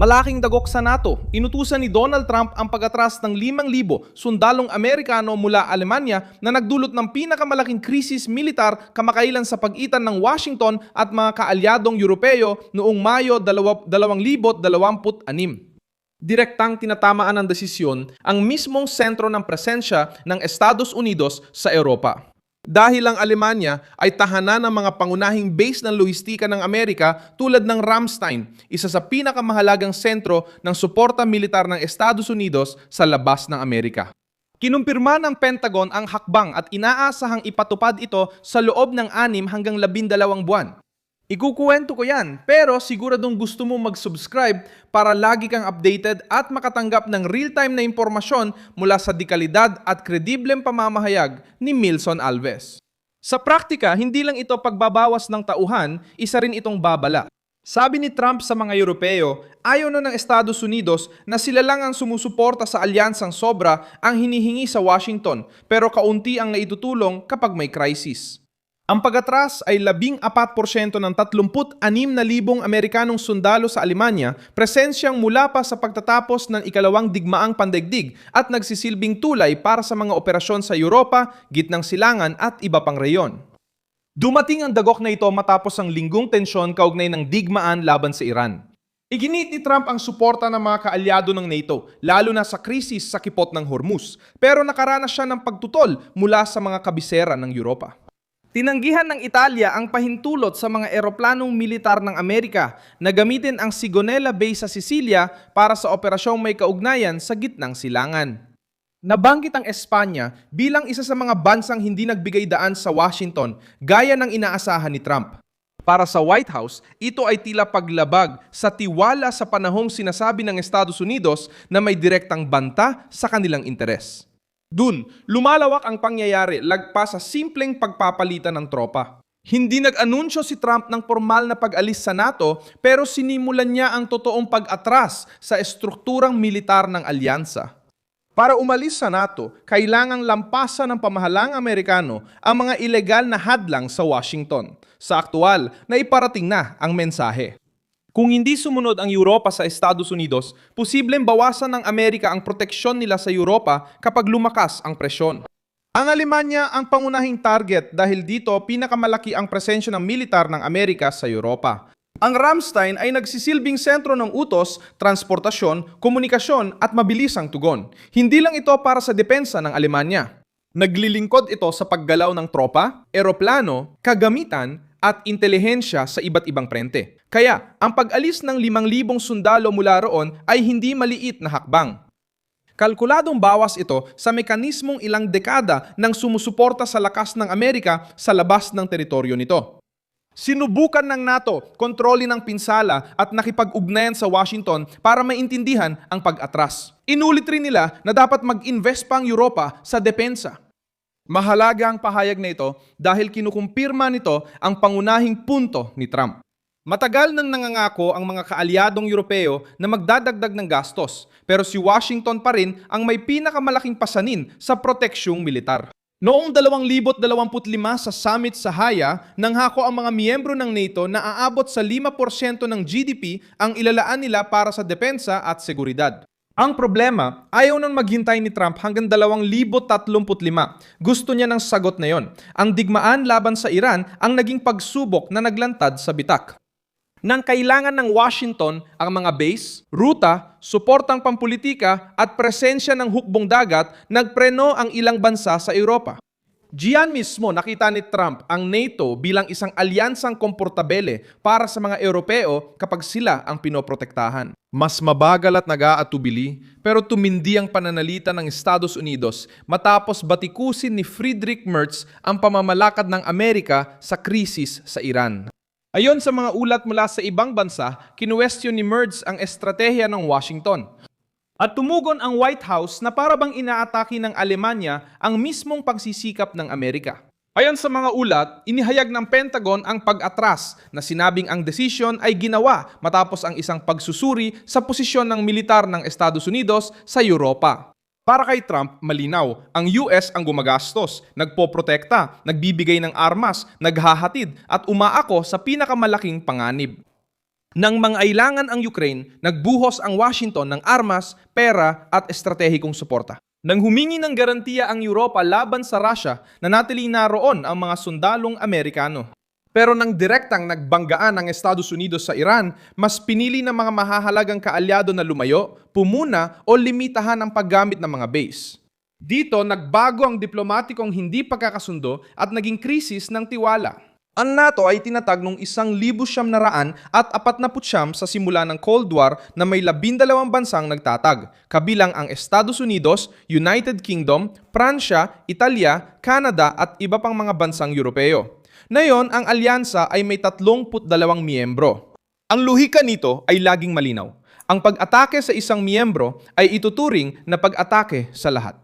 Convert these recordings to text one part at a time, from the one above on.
Malaking dagok sa NATO, inutusan ni Donald Trump ang pag-atras ng 5,000 sundalong Amerikano mula Alemanya na nagdulot ng pinakamalaking krisis militar kamakailan sa pagitan ng Washington at mga kaalyadong Europeo noong Mayo 2026. Direktang tinatamaan ng desisyon ang mismong sentro ng presensya ng Estados Unidos sa Europa. Dahil ang Alemanya ay tahanan ng mga pangunahing base ng lohistika ng Amerika tulad ng Ramstein, isa sa pinakamahalagang sentro ng suporta militar ng Estados Unidos sa labas ng Amerika. Kinumpirma ng Pentagon ang hakbang at inaasahang ipatupad ito sa loob ng 6 hanggang 12 buwan. Ikukuwento ko yan, pero siguradong gusto mo mag-subscribe para lagi kang updated at makatanggap ng real-time na impormasyon mula sa dekalidad at kredibleng pamamahayag ni Milson Alves. Sa praktika, hindi lang ito pagbabawas ng tauhan, isa rin itong babala. Sabi ni Trump sa mga Europeo, ayaw na ng Estados Unidos na sila lang ang sumusuporta sa alyansang sobra ang hinihingi sa Washington, pero kaunti ang naitutulong kapag may crisis. Ang pag-atras ay 14% ng 36,000 Amerikanong sundalo sa Alemanya, presensyang mula pa sa pagtatapos ng ikalawang digmaang pandaigdig at nagsisilbing tulay para sa mga operasyon sa Europa, Gitnang Silangan at iba pang reyon. Dumating ang dagok na ito matapos ang linggong tensyon kaugnay ng digmaan laban sa Iran. Iginit ni Trump ang suporta ng mga kaalyado ng NATO, lalo na sa krisis sa kipot ng Hormuz, pero nakaranas siya ng pagtutol mula sa mga kabisera ng Europa. Tinanggihan ng Italia ang pahintulot sa mga eroplanong militar ng Amerika na gamitin ang Sigonella Base sa Sicilia para sa operasyong may kaugnayan sa Gitnang Silangan. Nabanggit ang Espanya bilang isa sa mga bansang hindi nagbigay daan sa Washington gaya ng inaasahan ni Trump. Para sa White House, ito ay tila paglabag sa tiwala sa panahong sinasabi ng Estados Unidos na may direktang banta sa kanilang interes. Dun, lumalawak ang pangyayari lagpas sa simpleng pagpapalitan ng tropa. Hindi nag-anunsyo si Trump ng formal na pag-alis sa NATO pero sinimulan niya ang totoong pag-atras sa estrukturang militar ng alyansa. Para umalis sa NATO, kailangang lampasan ng pamahalaang Amerikano ang mga ilegal na hadlang sa Washington. Sa aktual, naiparating na ang mensahe. Kung hindi sumunod ang Europa sa Estados Unidos, posibleng bawasan ng Amerika ang proteksyon nila sa Europa kapag lumakas ang presyon. Ang Alemanya ang pangunahing target dahil dito pinakamalaki ang presensya ng militar ng Amerika sa Europa. Ang Ramstein ay nagsisilbing sentro ng utos, transportasyon, komunikasyon at mabilisang tugon. Hindi lang ito para sa depensa ng Alemanya. Naglilingkod ito sa paggalaw ng tropa, eroplano, kagamitan at intelihensya sa iba't ibang frente. Kaya, ang pag-alis ng 5,000 sundalo mula roon ay hindi maliit na hakbang. Kalkuladong bawas ito sa mekanismong ilang dekada ng sumusuporta sa lakas ng Amerika sa labas ng teritoryo nito. Sinubukan ng NATO kontrolin ang pinsala at nakipag-ugnayan sa Washington para maintindihan ang pag-atras. Inulit rin nila na dapat mag-invest pa ang Europa sa depensa. Mahalaga ang pahayag na ito dahil kinukumpirma nito ang pangunahing punto ni Trump. Matagal nang nangangako ang mga kaalyadong Europeo na magdadagdag ng gastos, pero si Washington pa rin ang may pinakamalaking pasanin sa proteksyong militar. Noong 2025 sa summit sa Haya, nanghako ang mga miyembro ng NATO na aabot sa 5% ng GDP ang ilalaan nila para sa depensa at seguridad. Ang problema, ayaw nang maghintay ni Trump hanggang 2035. Gusto niya ng sagot na yon. Ang digmaan laban sa Iran ang naging pagsubok na naglantad sa bitak. Nang kailangan ng Washington ang mga base, ruta, suportang pampulitika at presensya ng hukbong dagat, nagpreno ang ilang bansa sa Europa. Diyan mismo nakita ni Trump ang NATO bilang isang alyansang komportabele para sa mga Europeo kapag sila ang pinoprotektahan. Mas mabagal at nag-aatubili, pero tumindi ang pananalita ng Estados Unidos matapos batikusin ni Friedrich Merz ang pamamalakad ng Amerika sa krisis sa Iran. Ayon sa mga ulat mula sa ibang bansa, kinuwestiyon ni Merz ang estratehiya ng Washington. At tumugon ang White House na para bang inaatake ng Alemanya ang mismong pagsisikap ng Amerika. Ayon sa mga ulat, inihayag ng Pentagon ang pag-atras na sinabing ang desisyon ay ginawa matapos ang isang pagsusuri sa posisyon ng militar ng Estados Unidos sa Europa. Para kay Trump, malinaw, ang US ang gumagastos, nagpoprotekta, nagbibigay ng armas, naghahatid at umaako sa pinakamalaking panganib. Nang mangailangan ang Ukraine, nagbuhos ang Washington ng armas, pera at estratehikong suporta. Nang humingi ng garantiya ang Europa laban sa Russia, nanatili naroon ang mga sundalong Amerikano. Pero nang direktang nagbanggaan ang Estados Unidos sa Iran, mas pinili ng mga mahahalagang kaalyado na lumayo, pumuna o limitahan ang paggamit ng mga base. Dito, nagbago ang diplomatikong hindi pagkakasundo at naging krisis ng tiwala. Ang NATO ay tinatag noong 1949 sa simula ng Cold War na may 12 bansang nagtatag, kabilang ang Estados Unidos, United Kingdom, Pransya, Italia, Canada at iba pang mga bansang Europeo. Ngayon, ang alyansa ay may 32 miyembro. Ang luhika nito ay laging malinaw. Ang pag-atake sa isang miyembro ay ituturing na pag-atake sa lahat.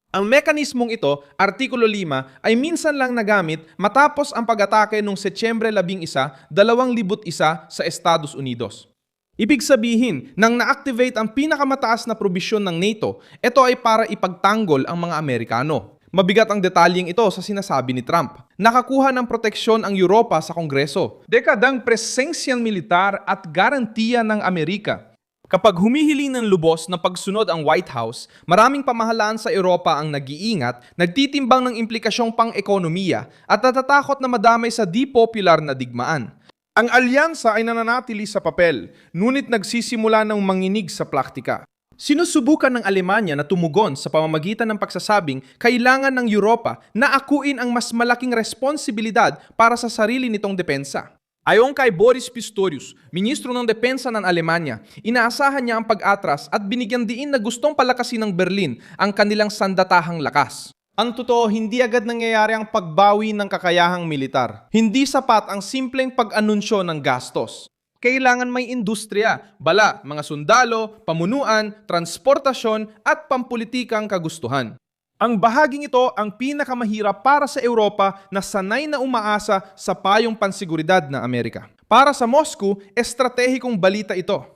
Ang mekanismong ito, Artikulo 5, ay minsan lang nagamit matapos ang pag-atake noong Setyembre 11, 2001 sa Estados Unidos. Ibig sabihin, nang na-activate ang pinakamataas na probisyon ng NATO, ito ay para ipagtanggol ang mga Amerikano. Mabigat ang detalyeng ito sa sinasabi ni Trump. Nakakuha ng proteksyon ang Europa sa Kongreso. Dekadang presensyang militar at garantiya ng Amerika. Kapag humihiling ng lubos na pagsunod ang White House, maraming pamahalaan sa Europa ang nag-iingat, nagtitimbang ng implikasyong pang-ekonomiya at natatakot na madamay sa di popular na digmaan. Ang alyansa ay nananatili sa papel, ngunit nagsisimula ng manginig sa praktika. Sinusubukan ng Alemanya na tumugon sa pamamagitan ng pagsasabing kailangan ng Europa na akuin ang mas malaking responsibilidad para sa sarili nitong depensa. Ayon kay Boris Pistorius, ministro ng depensa ng Alemanya, inaasahan niya ang pag-atras at binigyan diin na gustong palakasin ng Berlin ang kanilang sandatahang lakas. Ang totoo, hindi agad nangyayari ang pagbawi ng kakayahang militar. Hindi sapat ang simpleng pag-anunsyo ng gastos. Kailangan may industriya, bala, mga sundalo, pamunuan, transportasyon at pampulitikang kagustuhan. Ang bahaging ito ang pinakamahirap para sa Europa na sanay na umaasa sa payong pansiguridad ng Amerika. Para sa Moscow, estratehikong balita ito.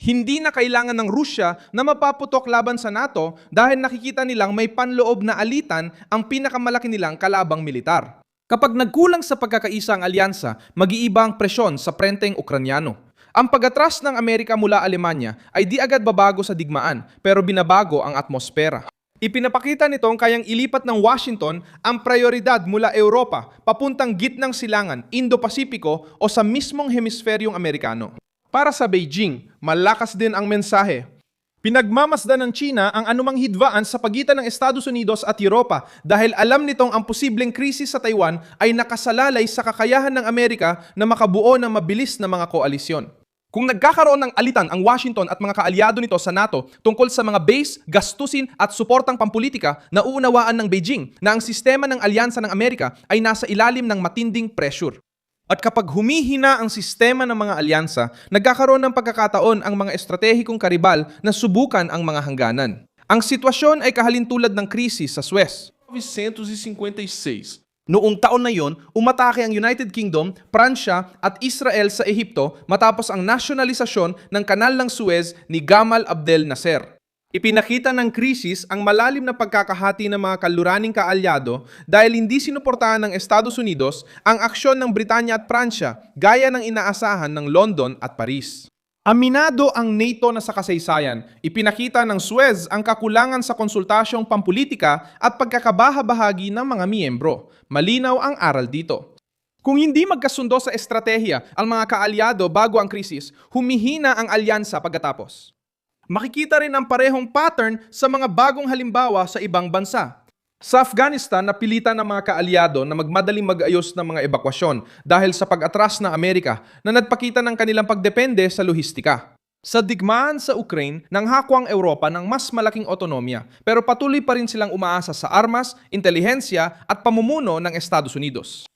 Hindi na kailangan ng Rusya na mapaputok laban sa NATO dahil nakikita nilang may panloob na alitan ang pinakamalaki nilang kalabang militar. Kapag nagkulang sa pagkakaisa ang alyansa, mag-iiba ang presyon sa prenteng Ukranyano. Ang pag-atras ng Amerika mula Alemanya ay di agad babago sa digmaan pero binabago ang atmosfera. Ipinapakita nitong kayang ilipat ng Washington ang prioridad mula Europa papuntang gitnang silangan, Indo-Pasipiko o sa mismong hemisferyong Amerikano. Para sa Beijing, malakas din ang mensahe. Pinagmamasdan ng China ang anumang hidwaan sa pagitan ng Estados Unidos at Europa dahil alam nitong ang posibleng krisis sa Taiwan ay nakasalalay sa kakayahan ng Amerika na makabuo ng mabilis na mga koalisyon. Kung nagkakaroon ng alitan ang Washington at mga kaalyado nito sa NATO tungkol sa mga base, gastusin at suportang pampulitika, nauunawaan ng Beijing na ang sistema ng alyansa ng Amerika ay nasa ilalim ng matinding pressure. At kapag humihina ang sistema ng mga alyansa, nagkakaroon ng pagkakataon ang mga estratehikong karibal na subukan ang mga hangganan. Ang sitwasyon ay kahalintulad ng krisis sa Suez. 1956. Noong taon na yon, umatake ang United Kingdom, Pransya at Israel sa Ehipto matapos ang nasyonalisasyon ng kanal ng Suez ni Gamal Abdel Nasser. Ipinakita ng krisis ang malalim na pagkakahati ng mga kaluraning kaalyado dahil hindi sinuportahan ng Estados Unidos ang aksyon ng Britanya at Pransya gaya ng inaasahan ng London at Paris. Aminado ang NATO na sa kasaysayan, ipinakita ng Suez ang kakulangan sa konsultasyong pampulitika at pagkakabahabahagi ng mga miyembro. Malinaw ang aral dito. Kung hindi magkasundo sa estratehiya ang mga kaalyado bago ang krisis, humihina ang alyansa pagkatapos. Makikita rin ang parehong pattern sa mga bagong halimbawa sa ibang bansa. Sa Afghanistan, napilitan ng mga kaalyado na magmadaling mag-ayos ng mga ebakwasyon dahil sa pag-atras ng Amerika na nagpakita ng kanilang pagdepende sa lohistika. Sa digmaan sa Ukraine, nanghako ang Europa ng mas malaking otonomya pero patuloy pa rin silang umaasa sa armas, intelihensya at pamumuno ng Estados Unidos.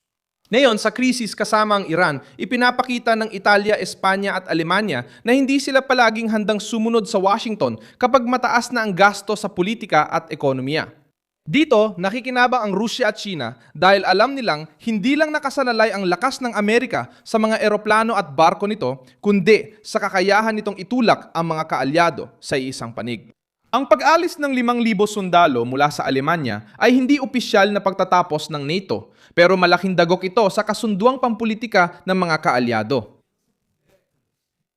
Ngayon, sa krisis kasama ang Iran, ipinapakita ng Italia, Espanya at Alemanya na hindi sila palaging handang sumunod sa Washington kapag mataas na ang gasto sa politika at ekonomiya. Dito, nakikinabang ang Rusya at China dahil alam nilang hindi lang nakasalalay ang lakas ng Amerika sa mga eroplano at barko nito, kundi sa kakayahan nitong itulak ang mga kaalyado sa isang panig. Ang pag-alis ng 5,000 sundalo mula sa Alemanya ay hindi opisyal na pagtatapos ng NATO, pero malaking dagok ito sa kasunduang pampulitika ng mga kaalyado.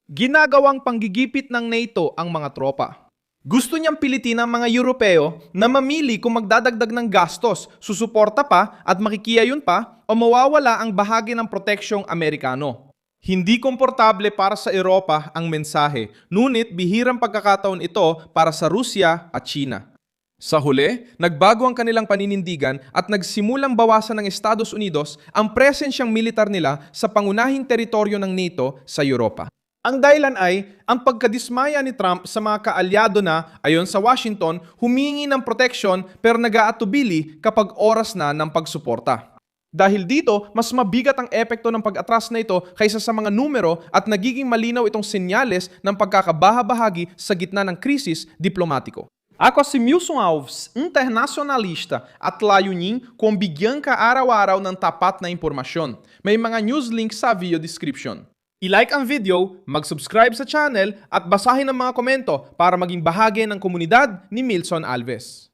Ginagawang panggigipit ng NATO ang mga tropa. Gusto niyang pilitin ang mga Europeo na mamili kung magdadagdag ng gastos, susuporta pa at makikiayon pa o mawawala ang bahagi ng proteksyong Amerikano. Hindi komportable para sa Europa ang mensahe, ngunit bihirang pagkakataon ito para sa Rusya at China. Sa huli, nagbago ang kanilang paninindigan at nagsimulang bawasan ng Estados Unidos ang presensyang militar nila sa pangunahing teritoryo ng NATO sa Europa. Ang dahilan ay ang pagkadismaya ni Trump sa mga kaalyado na, ayon sa Washington, humingi ng proteksyon pero nag-aatubili kapag oras na ng pagsuporta. Dahil dito, mas mabigat ang epekto ng pag-atras na ito kaysa sa mga numero at nagiging malinaw itong senyales ng pagkakabahabahagi sa gitna ng krisis diplomatiko. Ako si Milson Alves, internacionalista at layunin kung bigyan ka araw-araw ng tapat na impormasyon. May mga news link sa video description. I-like ang video, mag-subscribe sa channel at basahin ang mga komento para maging bahagi ng komunidad ni Milson Alves.